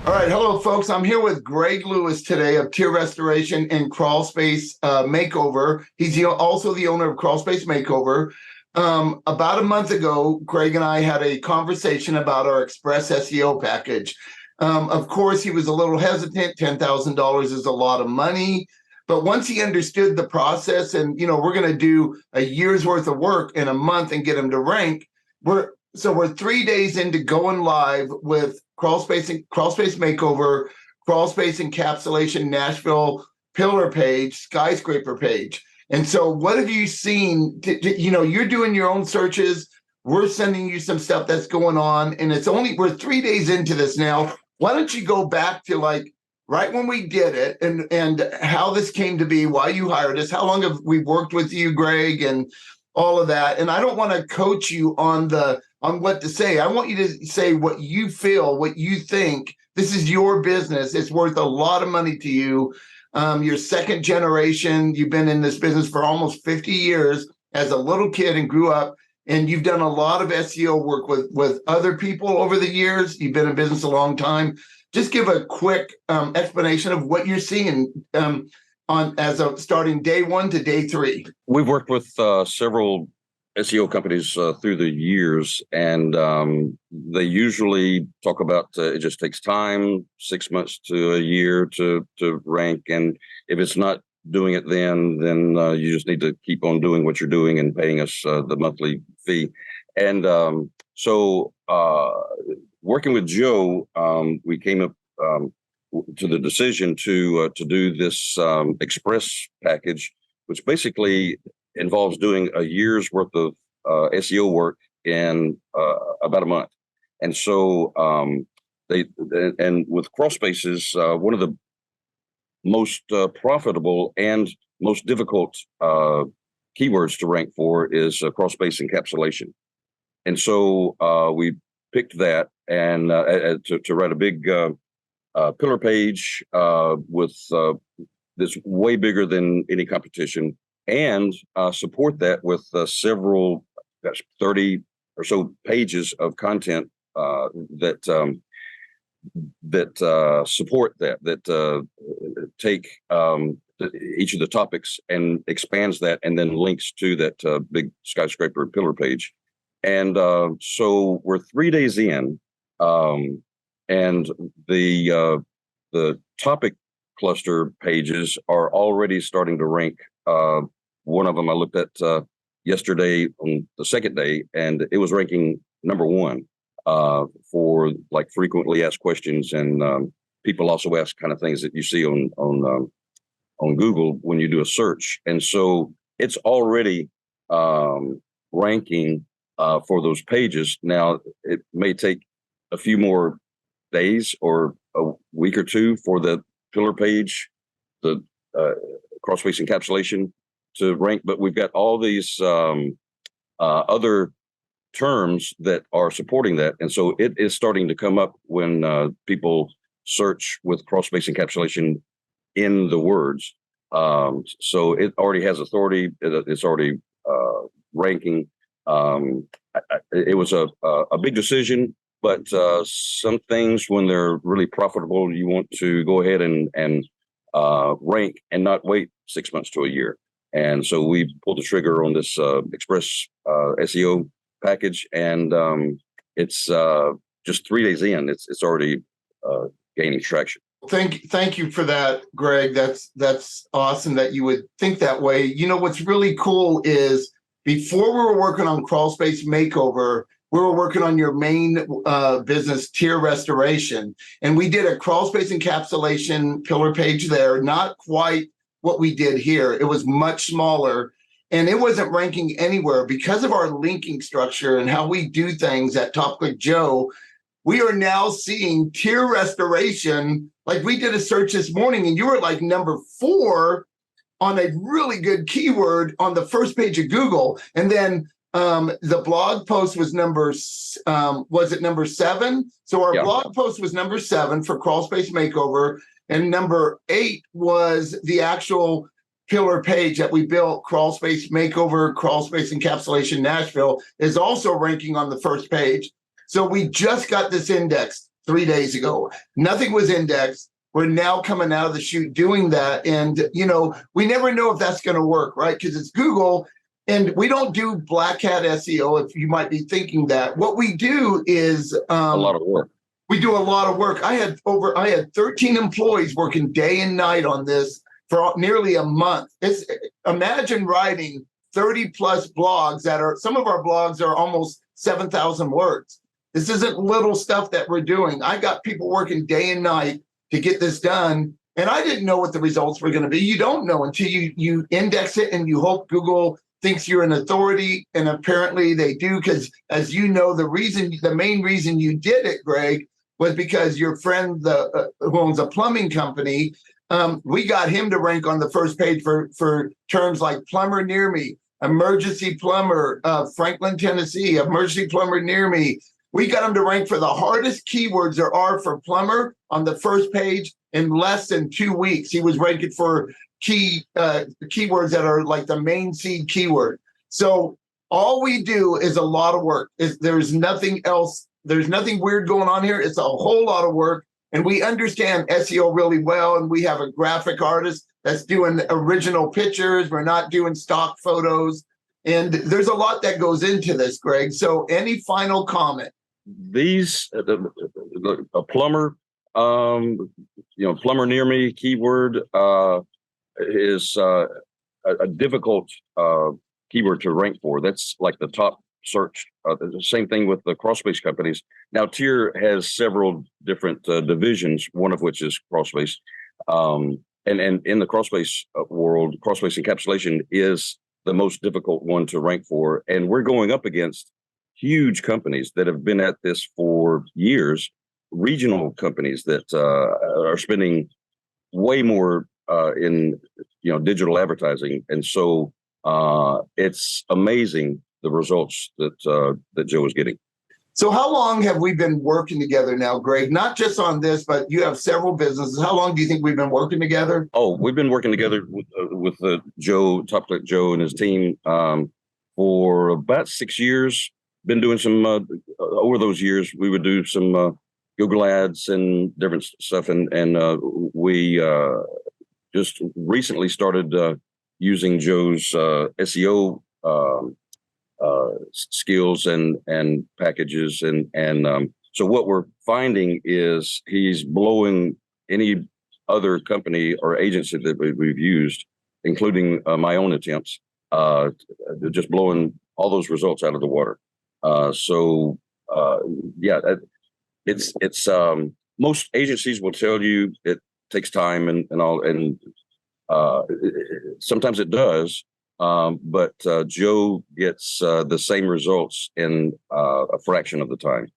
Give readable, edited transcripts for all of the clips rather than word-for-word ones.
All right, hello, folks. I'm here with Greg Lewis today of Tier Restoration and Crawlspace Makeover. He's also the owner of Crawlspace Makeover. About a month ago, Greg and I had a conversation about our Express SEO package. Of course, he was a little hesitant. $10,000 is a lot of money. But once he understood the process and, we're going to do a year's worth of work in a month and get him to rank, we're 3 days into going live with Crawlspace Makeover, Crawlspace Encapsulation, Nashville pillar page, skyscraper page. And so what have you seen? You're doing your own searches. We're sending you some stuff that's going on. And we're 3 days into this now. Why don't you go back to right when we did it and how this came to be, why you hired us, how long have we worked with you, Greg, and all of that. And I don't want to coach you on what to say. I want you to say what you feel, what you think. This is your business. It's worth a lot of money to you. You're second generation. You've been in this business for almost 50 years as a little kid and grew up. And you've done a lot of SEO work with other people over the years. You've been in business a long time. Just give a quick explanation of what you're seeing as of starting day one to day three. We've worked with several SEO companies through the years, and they usually talk about it just takes time, 6 months to a year to rank, and if it's not doing it then you just need to keep on doing what you're doing and paying us the monthly fee. And so working with Joe, we came up to the decision to do this Express package, which basically involves doing a year's worth of SEO work in about a month. And so with Crawlspace's one of the most profitable and most difficult keywords to rank for is Crawlspace Encapsulation. And so we picked that and to write a big pillar page with that's way bigger than any competition, and support that with several, 30 or so pages of content that support that take each of the topics and expands that, and then links to that big skyscraper pillar page. And so we're 3 days in, and the topic cluster pages are already starting to rank. One of them I looked at yesterday on the second day, and it was ranking number one for frequently asked questions. And people also ask kind of things that you see on Google when you do a search. And so it's already ranking for those pages. Now, it may take a few more days or a week or two for the pillar page, the Crawlspace Encapsulation, to rank, but we've got all these other terms that are supporting that. And so it is starting to come up when people search with Crawlspace Encapsulation in the words. So it already has authority. It's already ranking. It was a big decision, but some things, when they're really profitable, you want to go ahead and rank and not wait 6 months to a year. And so we pulled the trigger on this Express SEO package, and it's just 3 days in. It's already gaining traction. Thank you for that, Greg. That's awesome that you would think that way. What's really cool is before we were working on Crawlspace Makeover, we were working on your main business, Tier Restoration, and we did a Crawlspace Encapsulation pillar page there. Not quite what we did here. It was much smaller, and it wasn't ranking anywhere because of our linking structure and how we do things at TopClick Joe. We are now seeing Tier Restoration. Like, we did a search this morning, and you were like number 4 on a really good keyword on the first page of Google. And then the blog post was number 7? So our blog post was number 7 for Crawlspace Makeover. And number 8 was the actual pillar page that we built, Crawlspace Makeover, Crawlspace Encapsulation Nashville, is also ranking on the first page. So we just got this indexed. 3 days ago. Nothing was indexed. We're now coming out of the chute doing that. And, we never know if that's going to work, right? Because it's Google. And we don't do black hat SEO, if you might be thinking that. What we do is A lot of work. we do a lot of work. I had 13 employees working day and night on this for nearly a month. Imagine writing 30 plus blogs some of our blogs are almost 7,000 words. This isn't little stuff that we're doing. I got people working day and night to get this done. And I didn't know what the results were going to be. You don't know until you index it and you hope Google thinks you're an authority. And apparently they do, because as you know, the main reason you did it, Greg, was because your friend who owns a plumbing company, we got him to rank on the first page for terms like plumber near me, emergency plumber, Franklin, Tennessee, emergency plumber near me. We got him to rank for the hardest keywords there are for plumber on the first page in less than 2 weeks. He was ranking for keywords that are like the main seed keyword. So all we do is a lot of work. There's nothing else. There's nothing weird going on here. It's a whole lot of work. And we understand SEO really well. And we have a graphic artist that's doing original pictures. We're not doing stock photos. And there's a lot that goes into this, Greg. So any final comment? A plumber, plumber near me keyword is a difficult keyword to rank for. That's like the top search. The same thing with the Crawlspace companies. Now, Tier has several different divisions, one of which is Crawlspace. And in the Crawlspace world, Crawlspace Encapsulation is the most difficult one to rank for. And we're going up against huge companies that have been at this for years, regional companies that are spending way more in digital advertising. And so it's amazing the results that Joe is getting. So how long have we been working together now, Greg? Not just on this, but you have several businesses. How long do you think we've been working together? Oh, we've been working together with Joe, TopClick Joe, and his team for about 6 years. Been doing some over those years. We would do some Google ads and different stuff, and we just recently started using Joe's SEO skills and packages, and so what we're finding is he's blowing any other company or agency that we've used, including my own attempts, just blowing all those results out of the water. It's most agencies will tell you it takes time and all, and sometimes it does. But Joe gets the same results in a fraction of the time.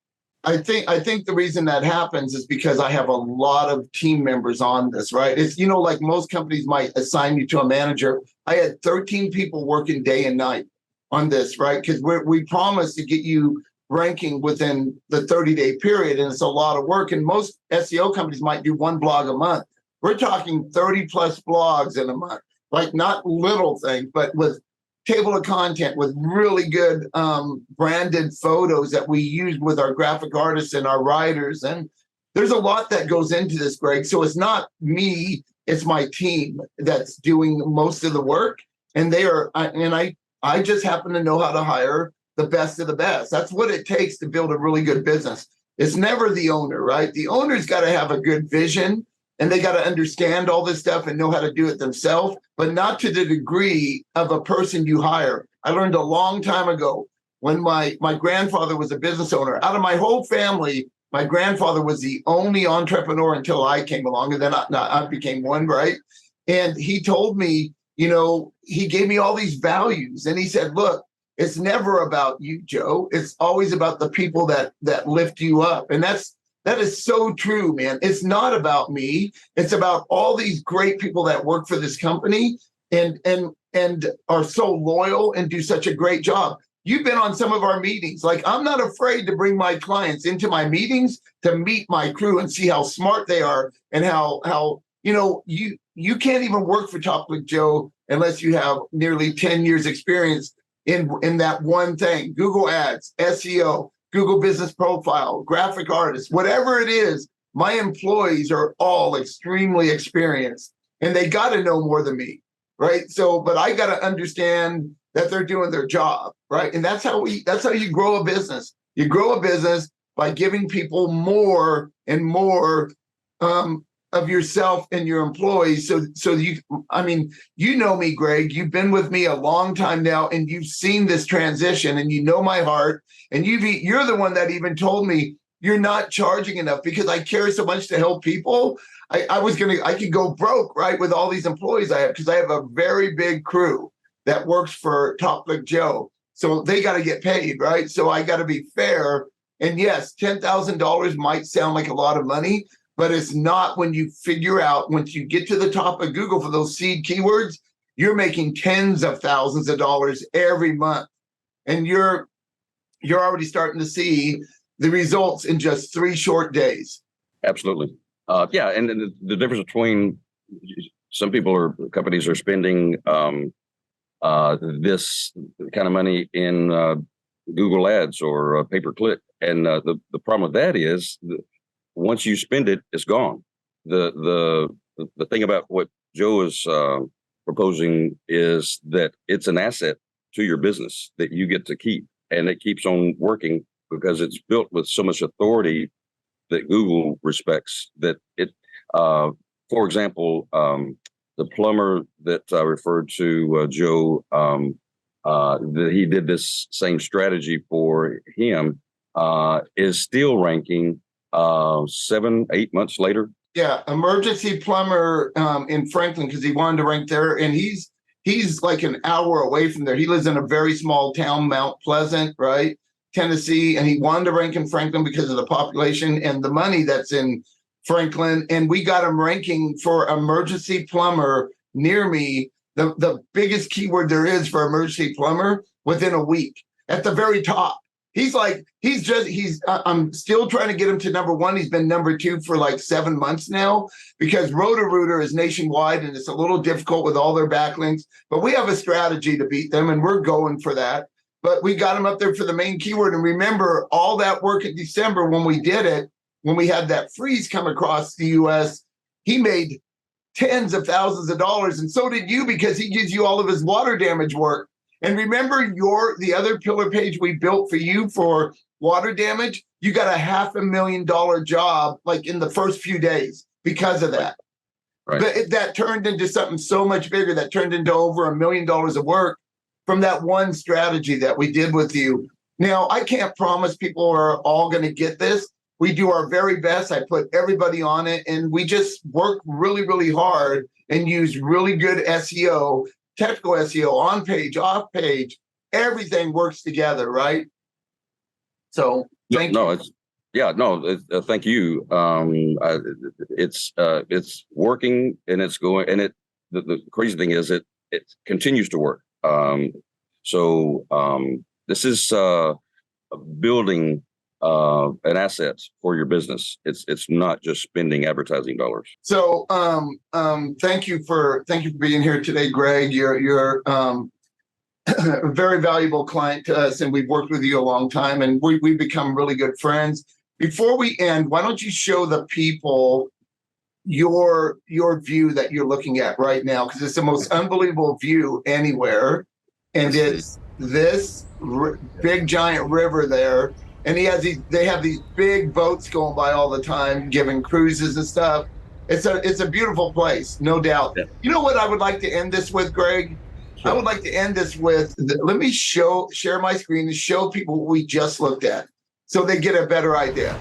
I think the reason that happens is because I have a lot of team members on this, right? It's, like most companies might assign you to a manager. I had 13 people working day and night on this, right? Because we promised to get you ranking within the 30-day period, and it's a lot of work. And most SEO companies might do one blog a month. We're talking 30 plus blogs in a month, like not little things, but with table of content, with really good branded photos that we use with our graphic artists and our writers. And there's a lot that goes into this, Greg. So it's not me, it's my team that's doing most of the work. And I just happen to know how to hire the best of the best. That's what it takes to build a really good business. It's never the owner, right? The owner's got to have a good vision, and they got to understand all this stuff and know how to do it themselves, but not to the degree of a person you hire. I learned a long time ago when my grandfather was a business owner. Out of my whole family, my grandfather was the only entrepreneur until I came along, and then I became one, right? And he told me, he gave me all these values, and he said, look, it's never about you, Joe. It's always about the people that lift you up. And that is so true, man. It's not about me. It's about all these great people that work for this company and are so loyal and do such a great job. You've been on some of our meetings. Like, I'm not afraid to bring my clients into my meetings to meet my crew and see how smart they are, and how you can't even work for TopClick Joe unless you have nearly 10 years experience in that one thing: Google ads, SEO, Google Business Profile, graphic artists, whatever it is. My employees are all extremely experienced, and they got to know more than me, right? So, but I got to understand that they're doing their job, right? And that's how you grow a business. You grow a business by giving people more and more of yourself and your employees. So you know me, Greg. You've been with me a long time now, and you've seen this transition, and you know my heart. And you're the one that even told me you're not charging enough because I care so much to help people. I could go broke, right, with all these employees I have, because I have a very big crew that works for TopClick Joe. So they got to get paid, right? So I got to be fair. And yes, $10,000 might sound like a lot of money, but it's not when you figure out, once you get to the top of Google for those seed keywords, you're making tens of thousands of dollars every month. And you're already starting to see the results in just 3 short days. Absolutely. Yeah. And the difference between companies are spending this kind of money in Google ads or pay-per-click. And the problem with that is once you spend it, it's gone. The thing about what Joe is proposing is that it's an asset to your business that you get to keep, and it keeps on working because it's built with so much authority that Google respects. That it, for example, the plumber that I referred to, Joe, that he did this same strategy for him, is still ranking 7-8 months later. Yeah, emergency plumber in Franklin, because he wanted to rank there, and he's like an hour away from there. He lives in a very small town, Mount Pleasant, right, Tennessee, and he wanted to rank in Franklin because of the population and the money that's in Franklin. And we got him ranking for emergency plumber near me, the biggest keyword there is for emergency plumber, within a week at the very top. I'm still trying to get him to number 1. He's been number 2 for like 7 months now, because Roto-Rooter is nationwide and it's a little difficult with all their backlinks, but we have a strategy to beat them and we're going for that. But we got him up there for the main keyword. And remember, all that work in December when we did it, when we had that freeze come across the US, he made tens of thousands of dollars. And so did you, because he gives you all of his water damage work. And remember the other pillar page we built for you for water damage, you got a $500,000 job like in the first few days because of that. Right. But that turned into something so much bigger, that turned into over $1 million of work from that one strategy that we did with you. Now, I can't promise people are all going to get this. We do our very best. I put everybody on it, and we just work really, really hard and use really good SEO, technical SEO, on page, off page. Everything works together, right? So thank you. Thank you. It's working, and it's going, and the crazy thing is it continues to work. This is building an asset for your business. It's not just spending advertising dollars. So thank you for being here today, Greg. You're a very valuable client to us, and we've worked with you a long time, and we've become really good friends. Before we end, why don't you show the people your view that you're looking at right now, because it's the most unbelievable view anywhere, and it's this big giant river there. And they have these big boats going by all the time, giving cruises and stuff. It's a beautiful place, no doubt. Yeah. You know what I would like to end this with, Greg? Sure. I would like to end this with, let me share my screen and show people what we just looked at so they get a better idea.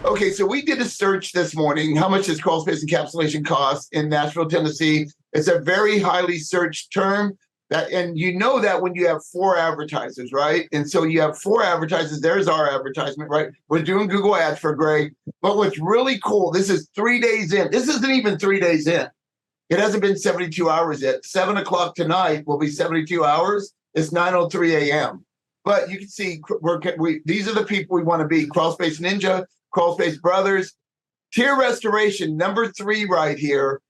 Okay, so we did a search this morning. How much does Crawlspace encapsulation cost in Nashville, Tennessee? It's a very highly searched term. And you know that when you have 4 advertisers, right? And so you have 4 advertisers. There's our advertisement, right? We're doing Google ads for Greg. But what's really cool, this is 3 days in. This isn't even 3 days in. It hasn't been 72 hours yet. 7 o'clock tonight will be 72 hours. It's 9:03 a.m. But you can see these are the people we want to be. Crawlspace Ninja, Crawlspace Brothers, Tier Restoration, number 3 right here.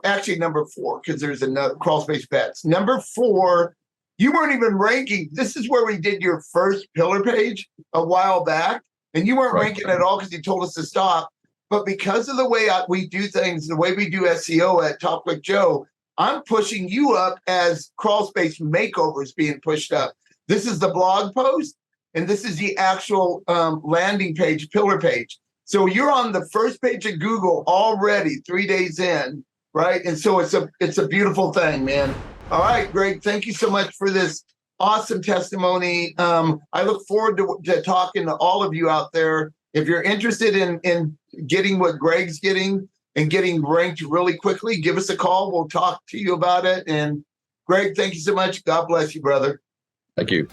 Actually, number 4, because there's another Crawlspace Bets. Number 4, You weren't even ranking. This is where we did your first pillar page a while back, and you weren't ranking at all because you told us to stop. But because of the way we do things, the way we do SEO at TopClick Joe, I'm pushing you up as Crawlspace Makeover is being pushed up. This is the blog post, and this is the actual landing page, pillar page. So you're on the first page of Google already 3 days in, right? And so it's a beautiful thing, man. All right, Greg, thank you so much for this awesome testimony. I look forward to talking to all of you out there. If you're interested in getting what Greg's getting and getting ranked really quickly, give us a call. We'll talk to you about it. And Greg, thank you so much. God bless you, brother. Thank you.